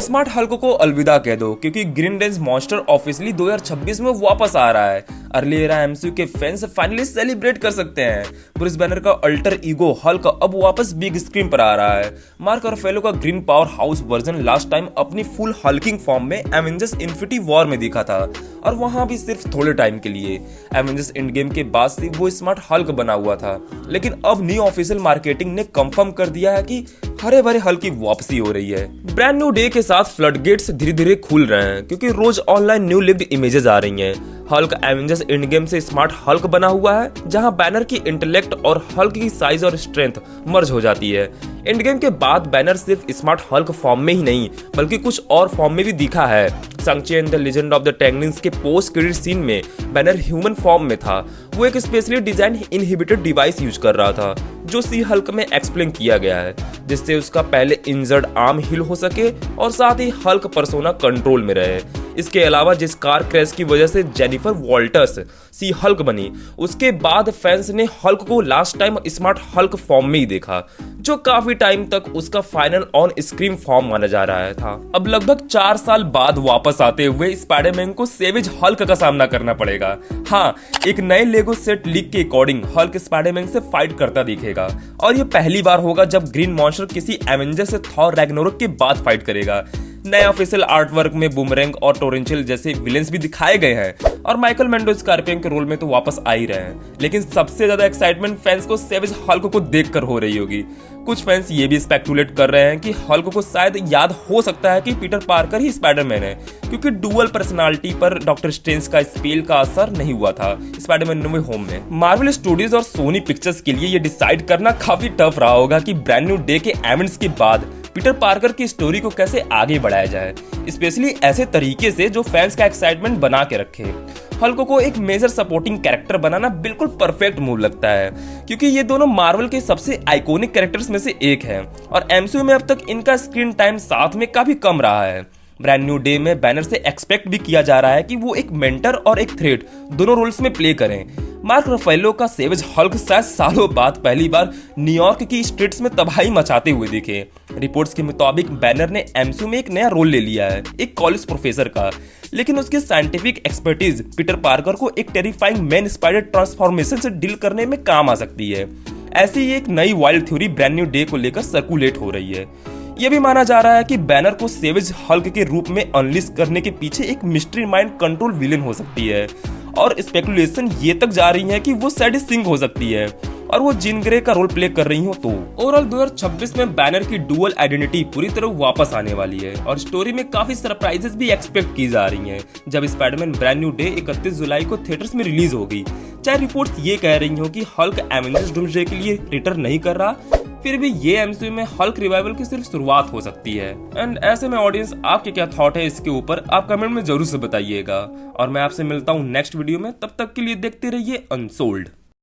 Smart Hulk को अलविदा कह दो क्योंकि ग्रीन रेंज मॉन्स्टर ऑफिशियली 2026 में वापस आ रहा है। अर्ली एरा एमसीयू के फैंस फाइनली सेलिब्रेट कर सकते हैं। ब्रूस बैनर का अल्टर ईगो हल्क अब वापस बिग स्क्रीन पर आ रहा है। मार्क रफेलो का green power house version last time अपनी फुल हल्किंग फॉर्म में एवेंजर्स इन्फिनिटी वॉर में दिखा था और वहां भी सिर्फ थोड़े टाइम के लिए। एवेंजर्स एंड गेम के बाद से वो स्मार्ट हल्क बना हुआ था, लेकिन अब न्यू ऑफिशियल मार्केटिंग ने कंफर्म कर दिया है कि हरे भरे हल्क की वापसी हो रही है। ब्रांड न्यू डे के साथ फ्लडगेट्स धीरे धीरे खुल रहे हैं क्योंकि रोज ऑनलाइन न्यू लिव्ड इमेजेस आ रही हैं। हल्क एवेंजर्स एंड गेम से स्मार्ट हल्क बना हुआ है, जहां बैनर की इंटेलेक्ट और हल्क की साइज और स्ट्रेंथ मर्ज हो जाती है। एंड गेम के बाद बैनर सिर्फ स्मार्ट हल्क फॉर्म में ही नहीं बल्कि कुछ और फॉर्म में भी दिखा है। Shang Chi and the Legend of the Ten Rings के पोस्ट क्रेडिट सीन में बैनर ह्यूमन फॉर्म में था। वो एक specially design inhibited device use कर रहा था जो सी हल्क में एक्सप्लेन किया गया है, जिससे उसका पहले इंजर्ड आर्म हील हो सके और साथ ही हल्क पर्सोना कंट्रोल में रहे। इसके अलावा जिस कार क्रैश की वजह से जेनिफर वॉल्टर्स सी हल्क बनी, उसके बाद फैंस ने हल्क को last time smart Hulk form में ही देखा, जो काफी टाइम तक उसका फाइनल ऑन स्क्रीन फॉर्म माना जा रहा था। अब लगभग 4 साल बाद वापस आते हुए स्पाइडरमैन को सेवेज हल्क का सामना करना पड़ेगा। हाँ, एक नए लेगो सेट लीक के अकॉर्डिंग हल्क स्पाइडरमैन से फाइट करता दिखेगा और ये पहली बार होगा जब ग्रीन मॉन्स्टर किसी एवेंजर से थॉर रैग्नारोक के बाद फाइट करेगा। नए ऑफिशियल आर्ट वर्क में बूमरैंग और टोरेंशियल जैसे विलेंस भी दिखाए गए हैं और माइकल मेंडो स्कॉर्पियन के रोल में तो वापस आ ही रहे हैं। लेकिन सबसे ज्यादा एक्साइटमेंट फैंस को सेवेज हल्क को देखकर हो रही होगी। कुछ फैंस ये भी स्पेकुलेट कर रहे हैं कि हल्क को शायद याद हो सकता है कि पीटर पार्कर ही स्पाइडरमैन है, क्योंकि डुअल पर्सनालिटी पर डॉक्टर स्ट्रेंज का स्पेल का असर नहीं हुआ था स्पाइडरमैन नो वे होम में। मार्वल स्टूडियोज और सोनी पिक्चर्स के लिए ये डिसाइड करना काफी टफ रहा होगा कि ब्रांड न्यू डे के इवेंट्स के बाद पीटर पार्कर की स्टोरी को कैसे आगे बढ़ाया जाए, स्पेशली ऐसे तरीके से जो फैंस का एक्साइटमेंट बना के रखे। हल्क को एक मेजर सपोर्टिंग कैरेक्टर बनाना बिल्कुल परफेक्ट मूव लगता है, क्योंकि ये दोनों मार्वल के सबसे आइकॉनिक कैरेक्टर्स में से एक है और एमसीयू में अब तक इनका स्क्रीन टाइम साथ में काफी कम रहा है। ब्रांड न्यू डे में बैनर से एक्सपेक्ट भी किया जा रहा है कि वो एक मेंटर और एक थ्रेट दोनों रोल्स में प्ले करें। मार्क रफेलो का सेवेज हल्क शायद सालों बाद पहली बार न्यूयॉर्क की स्ट्रीट्स में तबाही मचाते हुए दिखे। रिपोर्ट्स के मुताबिक बैनर ने एमसीयू में एक नया रोल ले लिया है, एक कॉलेज प्रोफेसर का, लेकिन उसकी साइंटिफिक एक्सपर्टीज पीटर पार्कर को एक टेरिफाइंग मैन स्पाइडर ट्रांसफॉर्मेशन से डील करने में काम आ सकती है। ऐसी ही एक नई wild theory brand new day को लेकर सर्कुलेट हो रही है। यह भी माना जा रहा है कि बैनर को सेवेज हल्क के रूप में अनलिश करने के पीछे एक मिस्ट्री माइंड कंट्रोल विलेन हो सकती है और स्पेकुलेशन ये तक जा रही है कि वो सैडी सिंह हो सकती है और वो जिन ग्रे का रोल प्ले कर रही हो। तो ओवरऑल 2026 में बैनर की डुअल आइडेंटिटी पूरी तरह वापस आने वाली है और स्टोरी में काफी सरप्राइजेस भी एक्सपेक्ट की जा रही हैं। जब स्पाइडरमैन ब्रांड न्यू डे 31 जुलाई को थिएटर्स में रिलीज होगी, चाहे रिपोर्ट्स ये कह रही हो कि हल्क एवेंजर्स डूम्सडे के लिए रिटर्न नहीं कर रहा, फिर भी ये एमसीयू में हल्क रिवाइवल की सिर्फ शुरुआत हो सकती है। एंड ऐसे में ऑडियंस आपके क्या थॉट है इसके ऊपर आप कमेंट में जरूर से बताइएगा और मैं आपसे मिलता हूँ नेक्स्ट वीडियो में। तब तक के लिए देखते रहिए अनसोल्ड।